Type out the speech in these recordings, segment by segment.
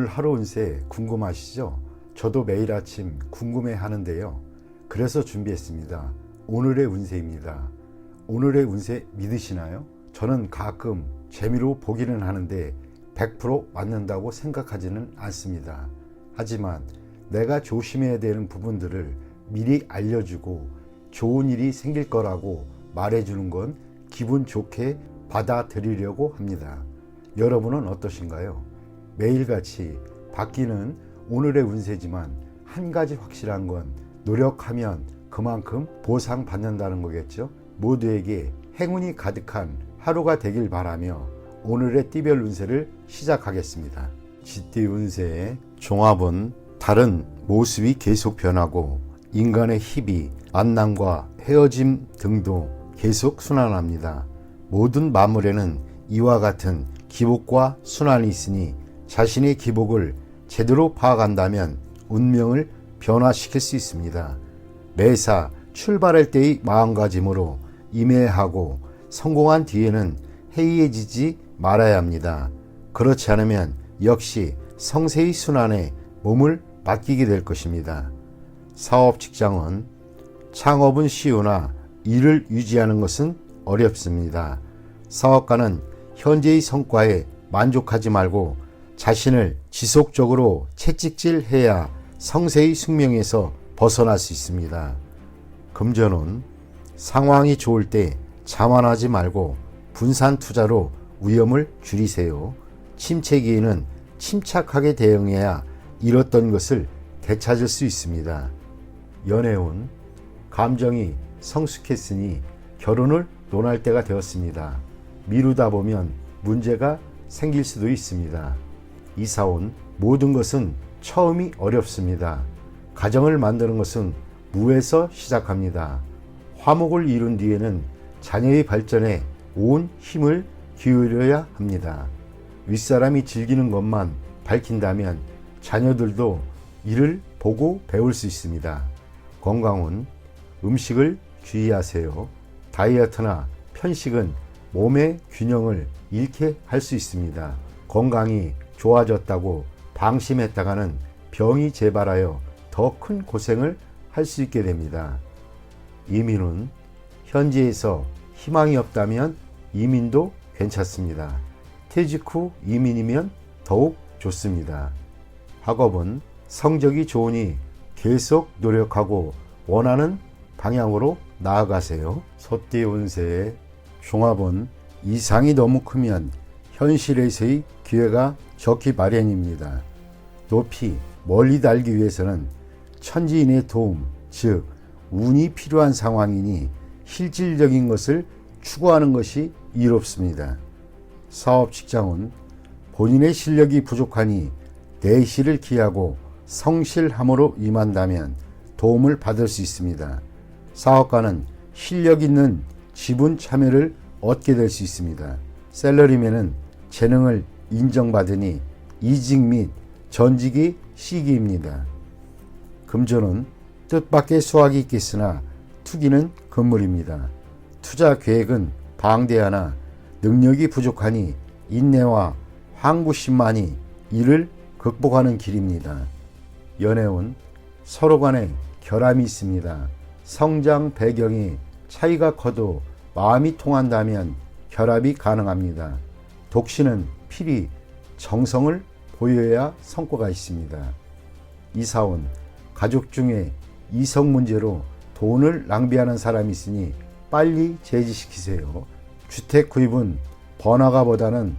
하루 운세 궁금하시죠? 저도 매일 아침 궁금해 하는데요. 그래서 준비했습니다. 오늘의 운세입니다. 오늘의 운세 믿으시나요? 저는 가끔 재미로 보기는 하는데 100% 맞는다고 생각하지는 않습니다. 하지만 내가 조심해야 되는 부분들을 미리 알려주고 좋은 일이 생길 거라고 말해주는 건 기분 좋게 받아들이려고 합니다. 여러분은 어떠신가요? 매일같이 바뀌는 오늘의 운세지만 한 가지 확실한 건 노력하면 그만큼 보상받는다는 거겠죠. 모두에게 행운이 가득한 하루가 되길 바라며 오늘의 띠별 운세를 시작하겠습니다. 쥐띠 운세의 종합은 달은 모습이 계속 변하고 인간의 희비, 만남과 헤어짐 등도 계속 순환합니다. 모든 만물에는 이와 같은 기복과 순환이 있으니 자신의 기복을 제대로 파악한다면 운명을 변화시킬 수 있습니다. 매사 출발할 때의 마음가짐으로 임해하고 성공한 뒤에는 해이해지지 말아야 합니다. 그렇지 않으면 역시 성세의 순환에 몸을 맡기게 될 것입니다. 사업 직장은 창업은 쉬우나 일을 유지하는 것은 어렵습니다. 사업가는 현재의 성과에 만족하지 말고 자신을 지속적으로 채찍질해야 성세의 숙명에서 벗어날 수 있습니다. 금전은 상황이 좋을 때 자만하지 말고 분산 투자로 위험을 줄이세요. 침체기에는 침착하게 대응해야 잃었던 것을 되찾을 수 있습니다. 연애운 감정이 성숙했으니 결혼을 논할 때가 되었습니다. 미루다 보면 문제가 생길 수도 있습니다. 이사온 모든 것은 처음이 어렵습니다. 가정을 만드는 것은 무에서 시작합니다. 화목을 이룬 뒤에는 자녀의 발전에 온 힘을 기울여야 합니다. 윗사람이 즐기는 것만 밝힌다면 자녀들도 이를 보고 배울 수 있습니다. 건강은 음식을 주의하세요. 다이어트나 편식은 몸의 균형을 잃게 할 수 있습니다. 건강이 좋아졌다고 방심했다가는 병이 재발하여 더 큰 고생을 할 수 있게 됩니다. 이민은 현지에서 희망이 없다면 이민도 괜찮습니다. 퇴직 후 이민이면 더욱 좋습니다. 학업은 성적이 좋으니 계속 노력하고 원하는 방향으로 나아가세요. 소띠 운세의 종합은 이상이 너무 크면 현실에서의 기회가 적기 마련입니다. 높이 멀리 달기 위해서는 천지인의 도움, 즉 운이 필요한 상황이니 실질적인 것을 추구하는 것이 이롭습니다. 사업 직장은 본인의 실력이 부족하니 내실을 기하고 성실함으로 임한다면 도움을 받을 수 있습니다. 사업가는 실력 있는 지분 참여를 얻게 될 수 있습니다. 셀러리맨은 재능을 인정받으니 이직 및 전직이 시기입니다. 금전은 뜻밖의 수확이 있겠으나 투기는 금물입니다. 투자 계획은 방대하나 능력이 부족하니 인내와 항구심만이 이를 극복하는 길입니다. 연애운 서로 간에 결함이 있습니다. 성장 배경이 차이가 커도 마음이 통한다면 결합이 가능합니다. 독신은 필히 정성을 보여야 성과가 있습니다. 이사온 가족 중에 이성 문제로 돈을 낭비하는 사람이 있으니 빨리 제지시키세요. 주택 구입은 번화가보다는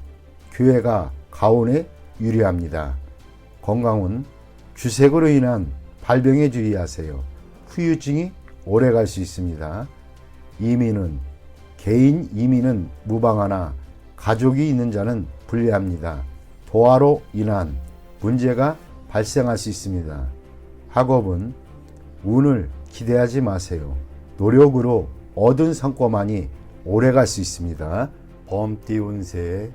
교외가 가온에 유리합니다. 건강은 주색으로 인한 발병에 주의하세요. 후유증이 오래 갈 수 있습니다. 이민은 개인 이민은 무방하나 가족이 있는 자는 불리합니다. 도화로 인한 문제가 발생할 수 있습니다. 학업은 운을 기대하지 마세요. 노력으로 얻은 성과만이 오래 갈 수 있습니다. 범띠 운세의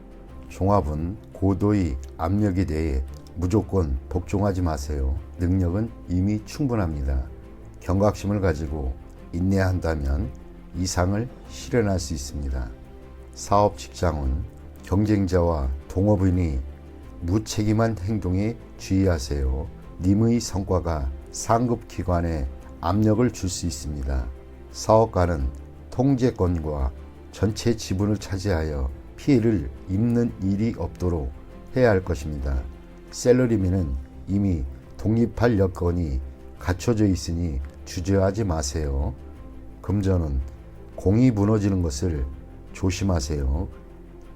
종합은 고도의 압력에 대해 무조건 복종하지 마세요. 능력은 이미 충분합니다. 경각심을 가지고 인내한다면 이상을 실현할 수 있습니다. 사업 직장은 경쟁자와 동업인이 무책임한 행동에 주의하세요. 님의 성과가 상급 기관에 압력을 줄 수 있습니다. 사업가는 통제권과 전체 지분을 차지하여 피해를 입는 일이 없도록 해야 할 것입니다. 셀러리맨은 이미 독립할 여건이 갖춰져 있으니 주저하지 마세요. 금전은 공이 무너지는 것을 조심하세요.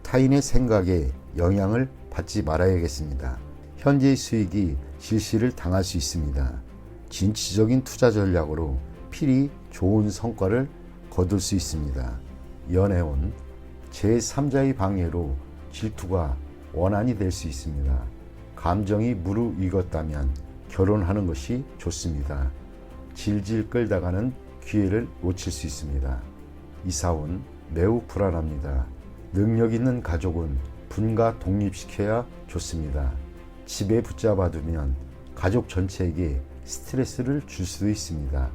타인의 생각에 영향을 받지 말아야겠습니다. 현재의 수익이 실시를 당할 수 있습니다. 진취적인 투자 전략으로 필히 좋은 성과를 거둘 수 있습니다. 연애운 제3자의 방해로 질투가 원한이 될 수 있습니다. 감정이 무르익었다면 결혼하는 것이 좋습니다. 질질 끌다가는 기회를 놓칠 수 있습니다. 이사운 매우 불안합니다. 능력 있는 가족은 분가 독립시켜야 좋습니다. 집에 붙잡아두면 가족 전체에게 스트레스를 줄 수도 있습니다.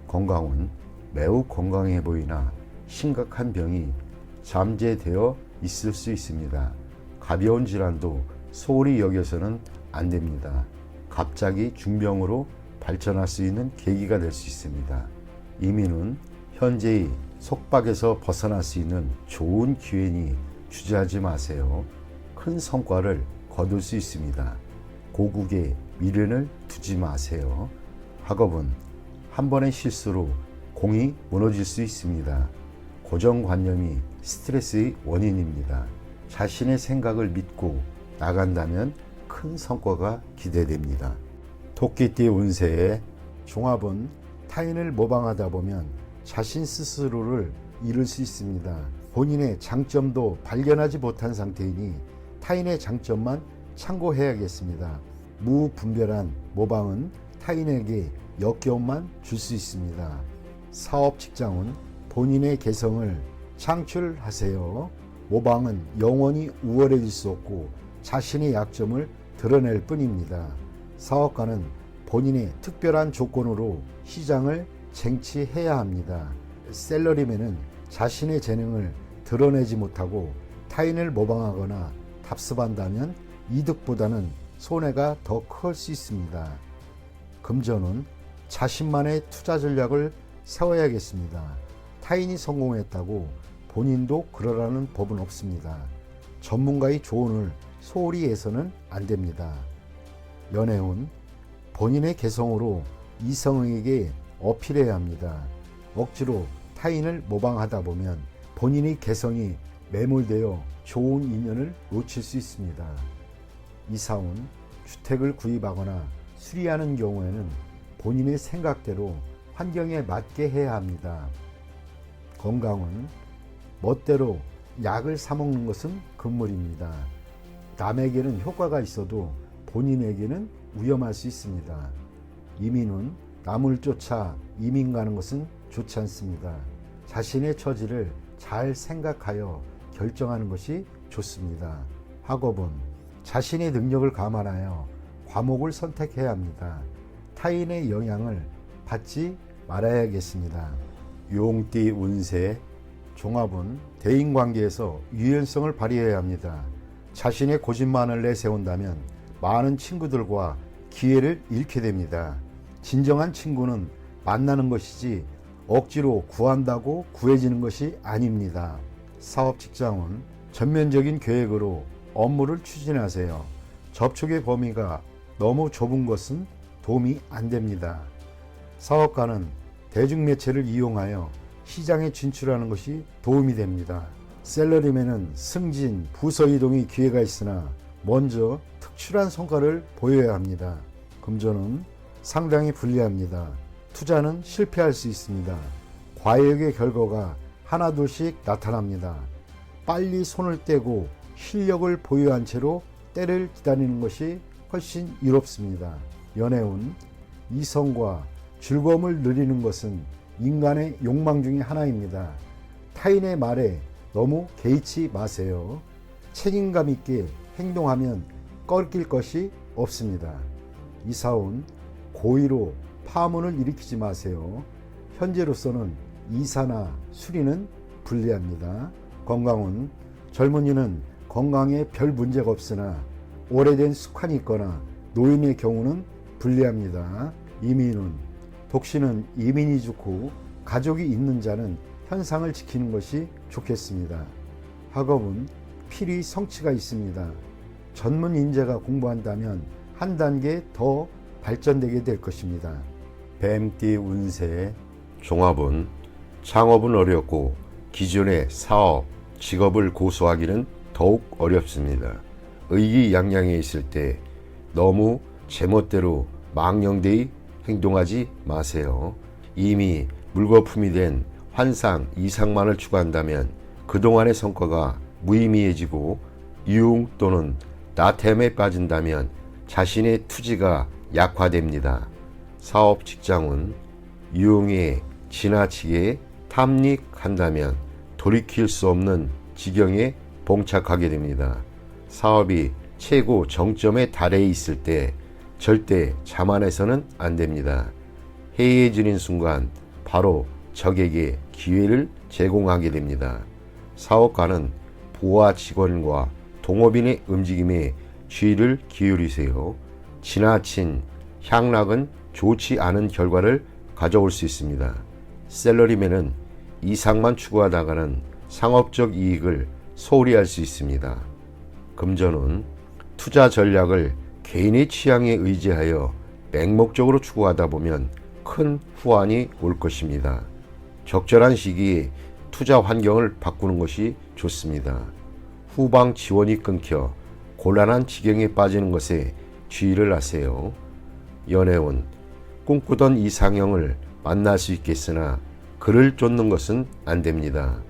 건강은 매우 건강해 보이나 심각한 병이 잠재되어 있을 수 있습니다. 가벼운 질환도 소홀히 여겨서는 안 됩니다. 갑자기 중병으로 발전할 수 있는 계기가 될 수 있습니다. 이민은 현재의 속박에서 벗어날 수 있는 좋은 기회니 주저하지 마세요. 큰 성과를 거둘 수 있습니다. 고국에 미련을 두지 마세요. 학업은 한 번의 실수로 공이 무너질 수 있습니다. 고정관념이 스트레스의 원인입니다. 자신의 생각을 믿고 나간다면 큰 성과가 기대됩니다. 토끼띠 운세의 종합은 타인을 모방하다 보면 자신 스스로를 잃을 수 있습니다. 본인의 장점도 발견하지 못한 상태이니 타인의 장점만 참고해야겠습니다. 무분별한 모방은 타인에게 역겨움만 줄 수 있습니다. 사업 직장은 본인의 개성을 창출하세요. 모방은 영원히 우월해질 수 없고 자신의 약점을 드러낼 뿐입니다. 사업가는 본인의 특별한 조건으로 시장을 쟁취해야 합니다. 셀러리맨은 자신의 재능을 드러내지 못하고 타인을 모방하거나 답습한다면 이득보다는 손해가 더 클 수 있습니다. 금전은 자신만의 투자 전략을 세워야겠습니다. 타인이 성공했다고 본인도 그러라는 법은 없습니다. 전문가의 조언을 소홀히 해서는 안 됩니다. 연애운 본인의 개성으로 이성에게 어필해야 합니다. 억지로 타인을 모방하다 보면 본인의 개성이 매몰되어 좋은 인연을 놓칠 수 있습니다. 이사운 주택을 구입하거나 수리하는 경우에는 본인의 생각대로 환경에 맞게 해야 합니다. 건강은 멋대로 약을 사 먹는 것은 금물입니다. 남에게는 효과가 있어도 본인에게는 위험할 수 있습니다. 이민은 남을 쫓아 이민 가는 것은 좋지 않습니다. 자신의 처지를 잘 생각하여 결정하는 것이 좋습니다. 학업은 자신의 능력을 감안하여 과목을 선택해야 합니다. 타인의 영향을 받지 말아야겠습니다. 용띠 운세 종합은 대인관계에서 유연성을 발휘해야 합니다. 자신의 고집만을 내세운다면 많은 친구들과 기회를 잃게 됩니다. 진정한 친구는 만나는 것이지 억지로 구한다고 구해지는 것이 아닙니다. 사업 직장은 전면적인 계획으로 업무를 추진하세요. 접촉의 범위가 너무 좁은 것은 도움이 안 됩니다. 사업가는 대중매체를 이용하여 시장에 진출하는 것이 도움이 됩니다. 셀러리맨은 승진, 부서 이동의 기회가 있으나 먼저 특출한 성과를 보여야 합니다. 금전은 상당히 불리합니다. 투자는 실패할 수 있습니다. 과욕의 결과가 하나둘씩 나타납니다. 빨리 손을 떼고 실력을 보유한 채로 때를 기다리는 것이 훨씬 이롭습니다. 연애운 이성과 즐거움을 누리는 것은 인간의 욕망 중에 하나입니다. 타인의 말에 너무 개의치 마세요. 책임감 있게 행동하면 꺾일 것이 없습니다. 이사운 고의로 파문을 일으키지 마세요. 현재로서는 이사나 수리는 불리합니다. 건강은 젊은이는 건강에 별 문제가 없으나 오래된 습관이 있거나 노인의 경우는 불리합니다. 이민운, 독신은 이민이 좋고 가족이 있는 자는 현상을 지키는 것이 좋겠습니다. 학업은 필히 성취가 있습니다. 전문 인재가 공부한다면 한 단계 더 발전되게 될 것입니다. 뱀띠 운세. 종합은 창업은 어렵고 기존의 사업, 직업을 고수하기는 더욱 어렵습니다. 의기양양해 있을 때 너무 제멋대로 망령되이 행동하지 마세요. 이미 물거품이 된 환상 이상만을 추구한다면 그동안의 성과가 무의미해지고 유흥 또는 나태함에 빠진다면 자신의 투지가 약화됩니다. 사업 직장은 유흥에 지나치게 탐닉한다면 돌이킬 수 없는 지경에 봉착하게 됩니다. 사업이 최고 정점에 달해 있을 때 절대 자만해서는 안 됩니다. 해이해지는 순간 바로 적에게 기회를 제공하게 됩니다. 사업가는 부하 직원과 동업인의 움직임에 주의를 기울이세요. 지나친 향락은 좋지 않은 결과를 가져올 수 있습니다. 샐러리맨은 이상만 추구하다가는 상업적 이익을 소홀히 할 수 있습니다. 금전은 투자 전략을 개인의 취향에 의지하여 맹목적으로 추구하다 보면 큰 후환이 올 것입니다. 적절한 시기에 투자 환경을 바꾸는 것이 좋습니다. 후방 지원이 끊겨 곤란한 지경에 빠지는 것에 주의를 하세요. 연애운, 꿈꾸던 이상형을 만날 수 있겠으나 그를 쫓는 것은 안 됩니다.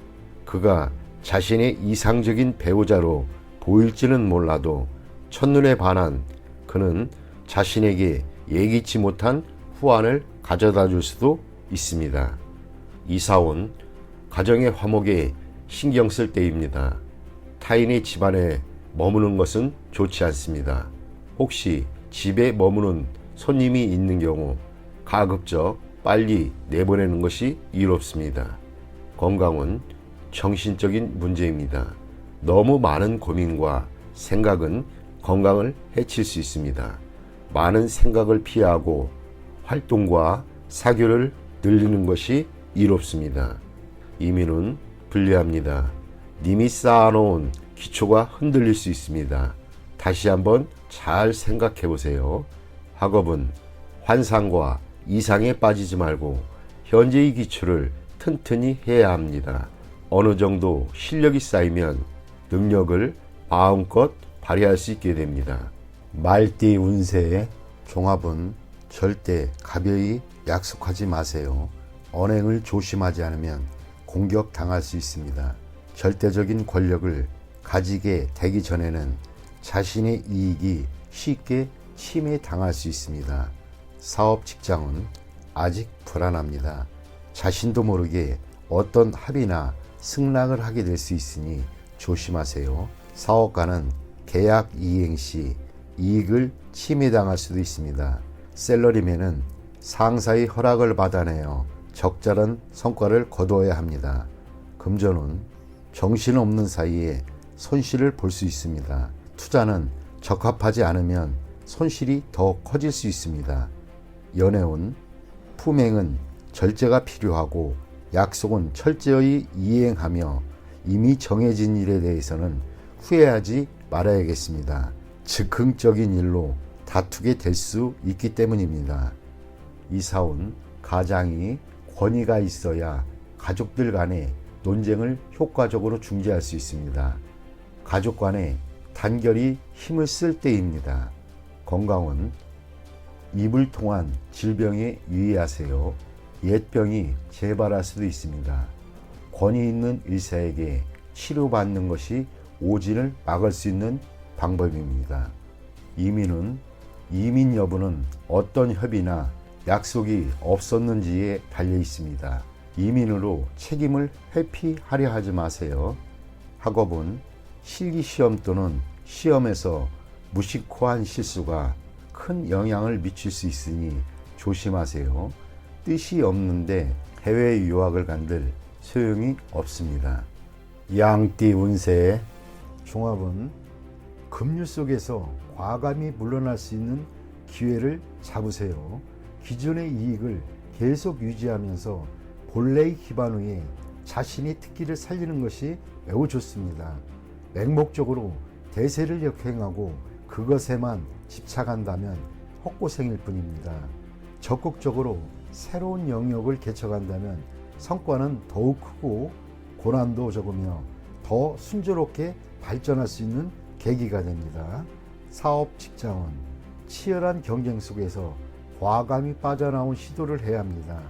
그가 자신의 이상적인 배우자로 보일지는 몰라도 첫눈에 반한 그는 자신에게 예기치 못한 후환을 가져다 줄 수도 있습니다. 이사온, 가정의 화목에 신경 쓸 때입니다. 타인의 집안에 머무는 것은 좋지 않습니다. 혹시 집에 머무는 손님이 있는 경우 가급적 빨리 내보내는 것이 이롭습니다. 건강은 정신적인 문제입니다. 너무 많은 고민과 생각은 건강을 해칠 수 있습니다. 많은 생각을 피하고 활동과 사교를 늘리는 것이 이롭습니다. 이민은 불리합니다. 님이 쌓아놓은 기초가 흔들릴 수 있습니다. 다시 한번 잘 생각해 보세요. 학업은 환상과 이상에 빠지지 말고 현재의 기초를 튼튼히 해야 합니다. 어느 정도 실력이 쌓이면 능력을 마음껏 발휘할 수 있게 됩니다. 말띠 운세. 종합은 절대 가벼이 약속하지 마세요. 언행을 조심하지 않으면 공격당할 수 있습니다. 절대적인 권력을 가지게 되기 전에는 자신의 이익이 쉽게 침해당할 수 있습니다. 사업 직장은 아직 불안합니다. 자신도 모르게 어떤 합의나 승낙을 하게 될 수 있으니 조심하세요. 사업가는 계약 이행 시 이익을 침해당할 수도 있습니다. 샐러리맨은 상사의 허락을 받아내어 적절한 성과를 거두어야 합니다. 금전은 정신없는 사이에 손실을 볼 수 있습니다. 투자는 적합하지 않으면 손실이 더 커질 수 있습니다. 연애운, 품행은 절제가 필요하고 약속은 철저히 이행하며 이미 정해진 일에 대해서는 후회하지 말아야겠습니다. 즉흥적인 일로 다투게 될 수 있기 때문입니다. 이사운, 가장이 권위가 있어야 가족들 간의 논쟁을 효과적으로 중재할 수 있습니다. 가족 간의 단결이 힘을 쓸 때입니다. 건강은 입을 통한 질병에 유의하세요. 옛병이 재발할 수도 있습니다. 권위 있는 의사에게 치료받는 것이 오진을 막을 수 있는 방법입니다. 이민 여부는 어떤 협의나 약속이 없었는지에 달려 있습니다. 이민으로 책임을 회피하려 하지 마세요. 학업은 실기시험 또는 시험에서 무심코한 실수가 큰 영향을 미칠 수 있으니 조심하세요. 뜻이 없는데 해외 유학을 간들 소용이 없습니다. 양띠 운세. 종합은 급류 속에서 과감히 물러날 수 있는 기회를 잡으세요. 기존의 이익을 계속 유지하면서 본래의 기반 위에 자신의 특기를 살리는 것이 매우 좋습니다. 맹목적으로 대세를 역행하고 그것에만 집착한다면 헛고생일 뿐입니다. 적극적으로 새로운 영역을 개척한다면 성과는 더욱 크고 고난도 적으며 더 순조롭게 발전할 수 있는 계기가 됩니다. 사업, 직장은 치열한 경쟁 속에서 과감히 빠져나온 시도를 해야 합니다.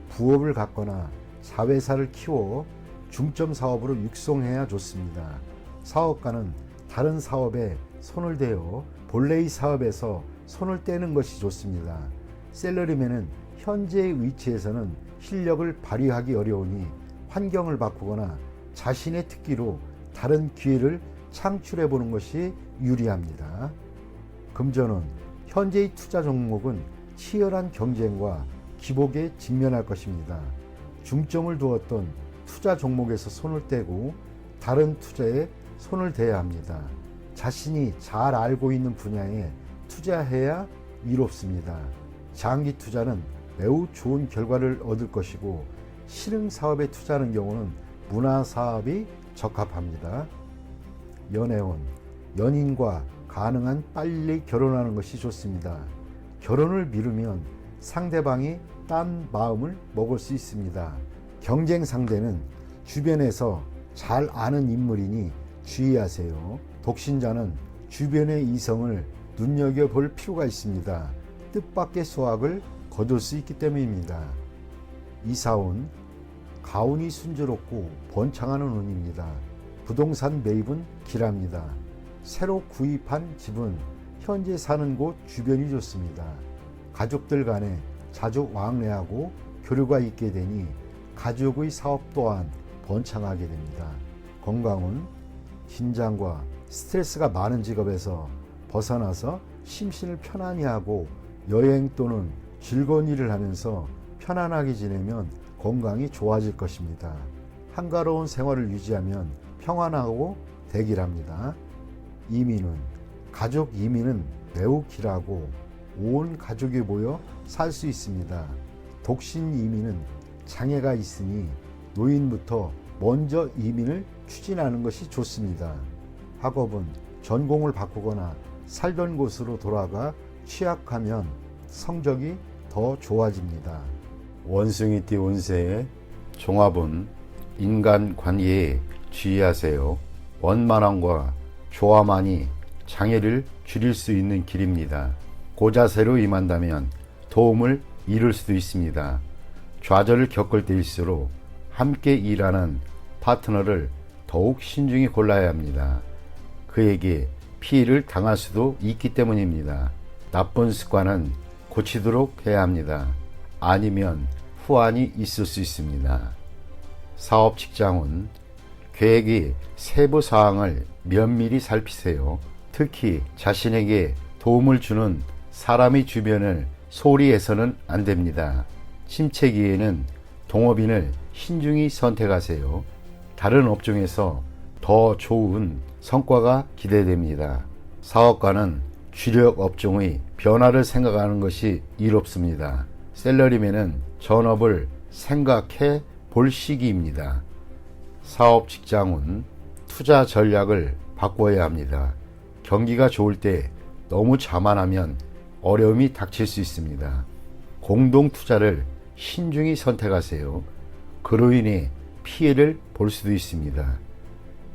부업을 갖거나 자회사를 키워 중점 사업으로 육성해야 좋습니다. 사업가는 다른 사업에 손을 대어 본래의 사업에서 손을 떼는 것이 좋습니다. 셀러리맨은 현재의 위치에서는 실력을 발휘하기 어려우니 환경을 바꾸거나 자신의 특기로 다른 기회를 창출해 보는 것이 유리합니다. 금전은 현재의 투자 종목은 치열한 경쟁과 기복에 직면할 것입니다. 중점을 두었던 투자 종목에서 손을 떼고 다른 투자에 손을 대야 합니다. 자신이 잘 알고 있는 분야에 투자해야 이롭습니다. 장기 투자는 매우 좋은 결과를 얻을 것이고 실흥 사업에 투자하는 경우는 문화 사업이 적합합니다. 연애운, 연인과 가능한 빨리 결혼하는 것이 좋습니다. 결혼을 미루면 상대방이 딴 마음을 먹을 수 있습니다. 경쟁 상대는 주변에서 잘 아는 인물이니 주의하세요. 독신자는 주변의 이성을 눈여겨볼 필요가 있습니다. 뜻밖의 수확을 거둘 수 있기 때문입니다. 이사운, 가운이 순조롭고 번창하는 운입니다. 부동산 매입은 길합니다. 새로 구입한 집은 현재 사는 곳 주변이 좋습니다. 가족들 간에 자주 왕래하고 교류가 있게 되니 가족의 사업 또한 번창하게 됩니다. 건강은 긴장과 스트레스가 많은 직업에서 벗어나서 심신을 편안히 하고 여행 또는 즐거운 일을 하면서 편안하게 지내면 건강이 좋아질 것입니다. 한가로운 생활을 유지하면 평안하고 대길합니다. 이민은 가족 이민은 매우 길하고 온 가족이 모여 살 수 있습니다. 독신 이민은 장애가 있으니 노인부터 먼저 이민을 추진하는 것이 좋습니다. 학업은 전공을 바꾸거나 살던 곳으로 돌아가 취약하면 성적이 더 좋아집니다. 원숭이띠 운세의 종합은 인간관계에 주의하세요. 원만함과 조화만이 장애를 줄일 수 있는 길입니다. 고자세로 임한다면 도움을 잃을 수도 있습니다. 좌절을 겪을 때일수록 함께 일하는 파트너를 더욱 신중히 골라야 합니다. 그에게 피해를 당할 수도 있기 때문입니다. 나쁜 습관은 고치도록 해야 합니다. 아니면 후환이 있을 수 있습니다. 사업 직장은 계획의 세부 사항을 면밀히 살피세요. 특히 자신에게 도움을 주는 사람의 주변을 소홀히 해서는 안 됩니다. 침체기에는 동업인을 신중히 선택하세요. 다른 업종에서 더 좋은 성과가 기대됩니다. 사업가는 주력 업종의 변화를 생각하는 것이 이롭습니다. 셀러리맨은 전업을 생각해 볼 시기입니다. 사업 직장은 투자 전략을 바꿔야 합니다. 경기가 좋을 때 너무 자만하면 어려움이 닥칠 수 있습니다. 공동 투자를 신중히 선택하세요. 그로 인해 피해를 볼 수도 있습니다.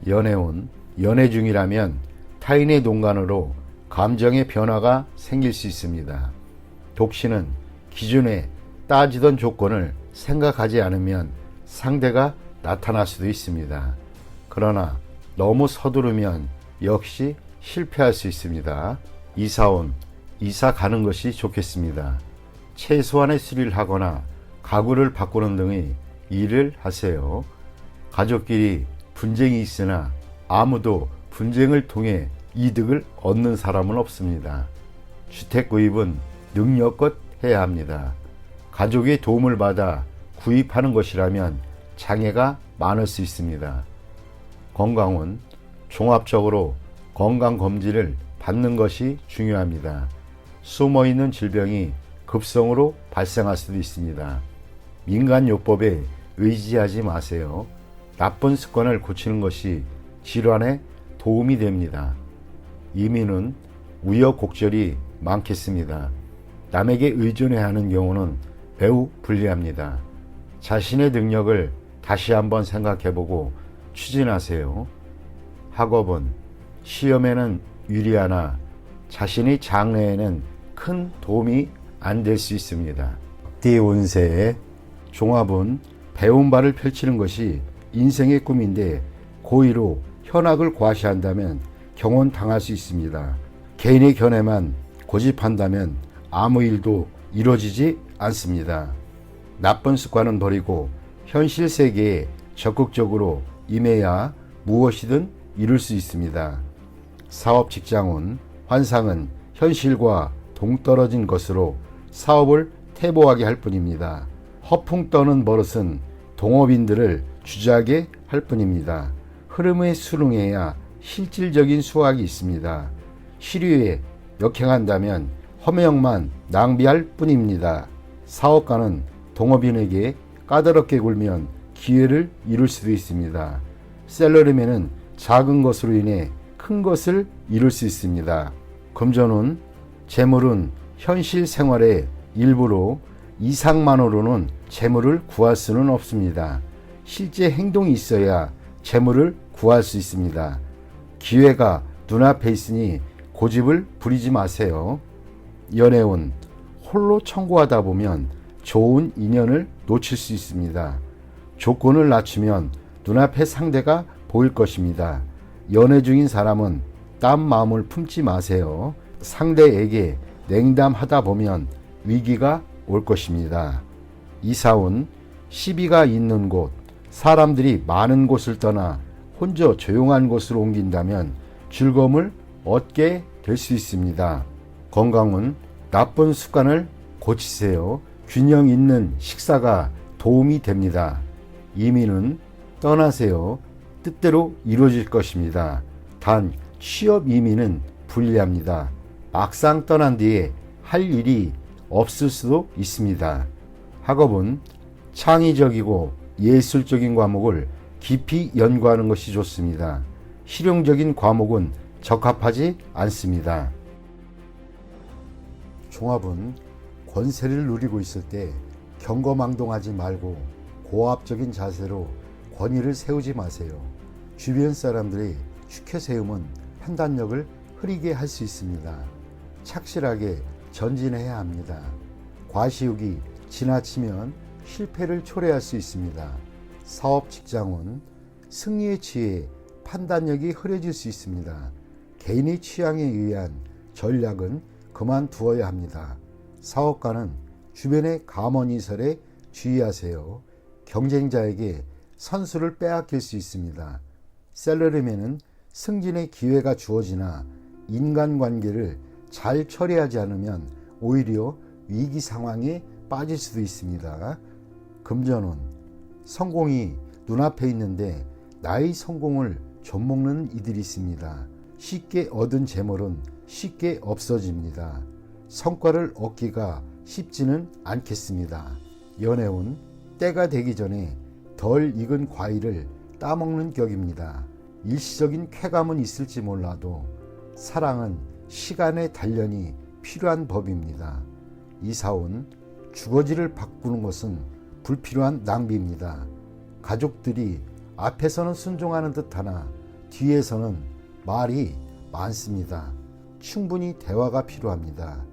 연애운, 연애 중이라면 타인의 농간으로 감정의 변화가 생길 수 있습니다. 독신은 기존에 따지던 조건을 생각하지 않으면 상대가 나타날 수도 있습니다. 그러나 너무 서두르면 역시 실패할 수 있습니다. 이사온, 이사 가는 것이 좋겠습니다. 최소한의 수리를 하거나 가구를 바꾸는 등의 일을 하세요. 가족끼리 분쟁이 있으나 아무도 분쟁을 통해 이득을 얻는 사람은 없습니다. 주택 구입은 능력껏 해야 합니다. 가족의 도움을 받아 구입하는 것이라면 장애가 많을 수 있습니다. 건강은 종합적으로 건강검진을 받는 것이 중요합니다. 숨어있는 질병이 급성으로 발생할 수도 있습니다. 민간요법에 의지하지 마세요. 나쁜 습관을 고치는 것이 질환에 도움이 됩니다. 이민은 우여곡절이 많겠습니다. 남에게 의존해야 하는 경우는 매우 불리합니다. 자신의 능력을 다시 한번 생각해보고 추진하세요. 학업은 시험에는 유리하나 자신의 장래에는 큰 도움이 안 될 수 있습니다. 띠 운세의 종합은 배운 바를 펼치는 것이 인생의 꿈인데 고의로 현학을 과시한다면 경혼당할 수 있습니다. 개인의 견해만 고집한다면 아무 일도 이루어지지 않습니다. 나쁜 습관은 버리고 현실 세계에 적극적으로 임해야 무엇이든 이룰 수 있습니다. 사업 직장운 환상은 현실과 동떨어진 것으로 사업을 퇴보하게 할 뿐입니다. 허풍 떠는 버릇은 동업인들을 주저하게 할 뿐입니다. 흐름에 순응해야 실질적인 수확이 있습니다. 시류에 역행한다면 허명만 낭비할 뿐입니다. 사업가는 동업인에게 까다롭게 굴면 기회를 잃을 수도 있습니다. 셀러리맨은 작은 것으로 인해 큰 것을 이룰 수 있습니다. 금전운 재물은 현실 생활의 일부로 이상만으로는 재물을 구할 수는 없습니다. 실제 행동이 있어야 재물을 구할 수 있습니다. 기회가 눈앞에 있으니 고집을 부리지 마세요. 연애운 홀로 청구하다 보면 좋은 인연을 놓칠 수 있습니다. 조건을 낮추면 눈앞에 상대가 보일 것입니다. 연애 중인 사람은 딴 마음을 품지 마세요. 상대에게 냉담하다 보면 위기가 올 것입니다. 이사운 시비가 있는 곳, 사람들이 많은 곳을 떠나 혼자 조용한 곳으로 옮긴다면 즐거움을 얻게 될 수 있습니다. 건강은 나쁜 습관을 고치세요. 균형 있는 식사가 도움이 됩니다. 이민은 떠나세요. 뜻대로 이루어질 것입니다. 단 취업 이민은 불리합니다. 막상 떠난 뒤에 할 일이 없을 수도 있습니다. 학업은 창의적이고 예술적인 과목을 깊이 연구하는 것이 좋습니다. 실용적인 과목은 적합하지 않습니다. 종합은 권세를 누리고 있을 때 경거망동하지 말고 고압적인 자세로 권위를 세우지 마세요. 주변 사람들의 추켜세움은 판단력을 흐리게 할 수 있습니다. 착실하게 전진해야 합니다. 과시욕이 지나치면 실패를 초래할 수 있습니다. 사업 직장은 승리에 취해 판단력이 흐려질 수 있습니다. 개인의 취향에 의한 전략은 그만두어야 합니다. 사업가는 주변의 감언이설에 주의하세요. 경쟁자에게 선수를 빼앗길 수 있습니다. 셀러리맨은 승진의 기회가 주어지나 인간관계를 잘 처리하지 않으면 오히려 위기 상황에 빠질 수도 있습니다. 금전운 성공이 눈앞에 있는데 나의 성공을 좀먹는 이들이 있습니다. 쉽게 얻은 재물은 쉽게 없어집니다. 성과를 얻기가 쉽지는 않겠습니다. 연애운 때가 되기 전에 덜 익은 과일을 따먹는 격입니다. 일시적인 쾌감은 있을지 몰라도 사랑은 시간의 단련이 필요한 법입니다. 이사온 주거지를 바꾸는 것은 불필요한 낭비입니다. 가족들이 앞에서는 순종하는 듯하나 뒤에서는 말이 많습니다. 충분히 대화가 필요합니다.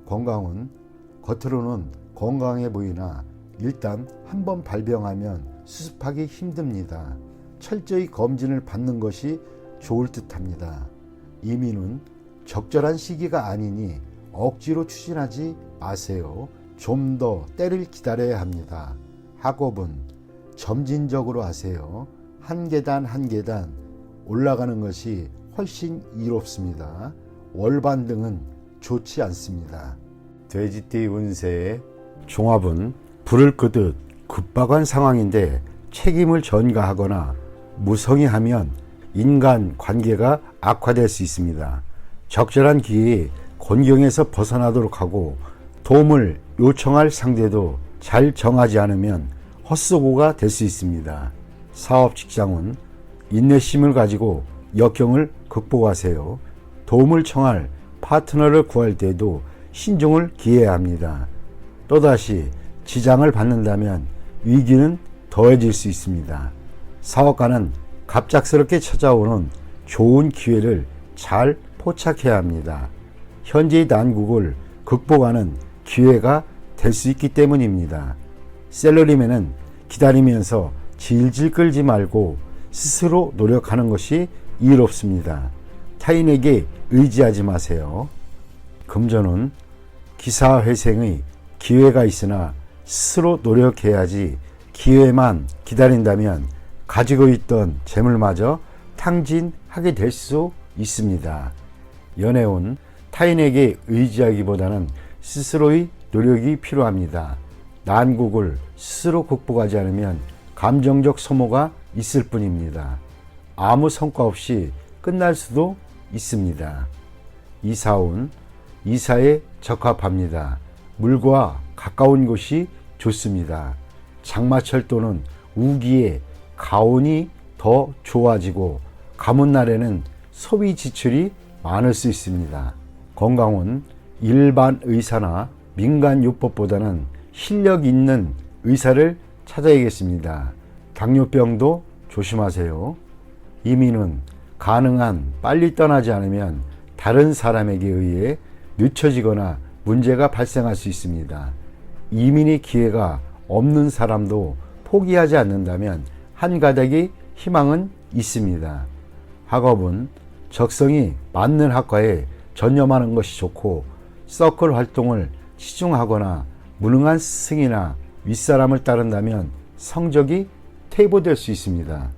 건강은 겉으로는 건강해 보이나 일단 한번 발병하면 수습하기 힘듭니다. 철저히 검진을 받는 것이 좋을 듯합니다. 이민은 적절한 시기가 아니니 억지로 추진하지 마세요. 좀 더 때를 기다려야 합니다. 학업은 점진적으로 하세요. 한 계단 한 계단 올라가는 것이 훨씬 이롭습니다. 월반등은 좋지 않습니다. 돼지띠 운세의 종합은 불을 끄듯 급박한 상황인데 책임을 전가하거나 무성의하면 인간 관계가 악화될 수 있습니다. 적절한 기회에 곤경에서 벗어나도록 하고 도움을 요청할 상대도 잘 정하지 않으면 헛수고가 될 수 있습니다. 사업 직장은 인내심을 가지고 역경을 극복하세요. 도움을 청할 파트너를 구할 때에도 신중을 기해야 합니다. 또다시 지장을 받는다면 위기는 더해질 수 있습니다. 사업가는 갑작스럽게 찾아오는 좋은 기회를 잘 포착해야 합니다. 현재의 난국을 극복하는 기회가 될 수 있기 때문입니다. 셀러리맨은 기다리면서 질질 끌지 말고 스스로 노력하는 것이 이롭습니다. 타인에게 의지하지 마세요. 금전은 기사회생의 기회가 있으나 스스로 노력해야지 기회만 기다린다면 가지고 있던 재물마저 탕진하게 될 수 있습니다. 연애운 타인에게 의지하기보다는 스스로의 노력이 필요합니다. 난국을 스스로 극복하지 않으면 감정적 소모가 있을 뿐입니다. 아무 성과 없이 끝날 수도 있습니다. 이사운 이사에 적합합니다. 물과 가까운 곳이 좋습니다. 장마철 또는 우기에 가온이 더 좋아지고 가문날에는 소비 지출이 많을 수 있습니다. 건강은 일반 의사나 민간요법보다는 실력 있는 의사를 찾아야겠습니다. 당뇨병도 조심하세요. 이민은 가능한 빨리 떠나지 않으면 다른 사람에게 의해 늦춰지거나 문제가 발생할 수 있습니다. 이민의 기회가 없는 사람도 포기하지 않는다면 한 가닥의 희망은 있습니다. 학업은 적성이 맞는 학과에 전념하는 것이 좋고 서클 활동을 치중하거나 무능한 스승이나 윗사람을 따른다면 성적이 퇴보될 수 있습니다.